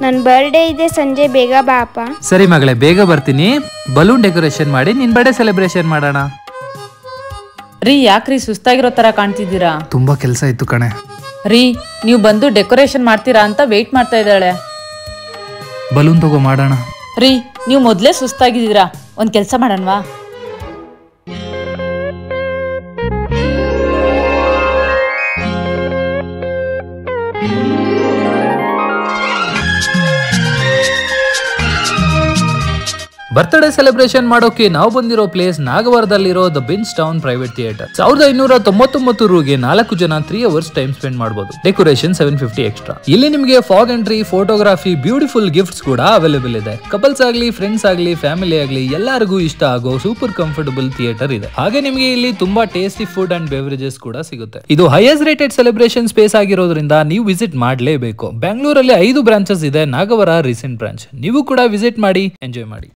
ನನ್ನ ಬರ್ಡೇ ಇದೆ, ಸಂಜೆ ಬೇಗ ಬಾಪ. ಸರಿ ಮಗಳೇ, ಬೇಗ ಬರ್ತೀನಿ. ಬಲೂನ್ ಡೆಕೋರೇಷನ್ ಮಾಡಿ ನಿನ್ ಬರ್ಡೇ ಸೆಲೆಬ್ರೇಷನ್ ಮಾಡೋಣ. ರೀ, ಯಾಕ್ರಿ ಸುಸ್ತಾಗಿರೋ ತರ ಕಾಣ್ತಿದ್ದೀರಾ? ತುಂಬಾ ಕೆಲಸ ಇತ್ತು ಕಣೆ. ರೀ, ನೀವು ಬಂದು ಡೆಕೋರೇಷನ್ ಮಾಡ್ತೀರಾ ಅಂತ ವೇಟ್ ಮಾಡ್ತಾ ಇದ್ದಾಳೆ. ಬಲೂನ್ ತಗೋ ಮಾಡೋಣ. ರೀ, ನೀವು ಮೊದ್ಲೇ ಸುಸ್ತಾಗಿದ್ದೀರಾ, ಒಂದ್ ಕೆಲ್ಸ ಮಾಡೋಣವಾ? ಬರ್ತ್ಡೇ ಸೆಲೆಬ್ರೇಷನ್ ಮಾಡೋಕೆ ನಾವು ಬಂದಿರೋ ಪ್ಲೇಸ್ ನಾಗವಾರದಲ್ಲಿರೋ the Binge Town private theatre. 1599 ರೂಗೆ 4 ಜನ 3 ಅವರ್ಸ್ ಟೈಮ್ ಸ್ಪೆಂಡ್ ಮಾಡಬಹುದು. Decoration 750 extra. ಇಲ್ಲಿ ನಿಮಗೆ fog entry, photography, beautiful gifts ಕೂಡ ಅವೈಲೇಬಲ್ ಇದೆ. ಕಪಲ್ಸ್ ಆಗ್ಲಿ, ಫ್ರೆಂಡ್ಸ್ ಆಗ್ಲಿ, ಫ್ಯಾಮಿಲಿ ಆಗ್ಲಿ ಎಲ್ಲರಿಗೂ ಇಷ್ಟ ಆಗೋ ಸೂಪರ್ ಕಂಫರ್ಟಬಲ್ ಥಿಯೇಟರ್ ಇದೆ. ಹಾಗೆ ನಿಮಗೆ ಇಲ್ಲಿ ತುಂಬಾ ಟೇಸ್ಟಿ ಫುಡ್ ಅಂಡ್ ಬೆವರೇಜಸ್ ಕೂಡ ಸಿಗುತ್ತೆ. ಇದು ಹೈಯೆಸ್ಟ್ ರೇಟೆಡ್ ಸೆಲೆಬ್ರೇಷನ್ ಸ್ಪೇಸ್ ಆಗಿರೋದ್ರಿಂದ ನೀವು ವಿಸಿಟ್ ಮಾಡಲೇಬೇಕು. ಬೆಂಗಳೂರಲ್ಲಿ 5 ಬ್ರಾಂಚಸ್ ಇದೆ, ನಾಗವಾರ ರೀಸೆಂಟ್ ಬ್ರಾಂಚ್. ನೀವು ಕೂಡ ವಿಸಿಟ್ ಮಾಡಿ ಎಂಜಾಯ್ ಮಾಡಿ.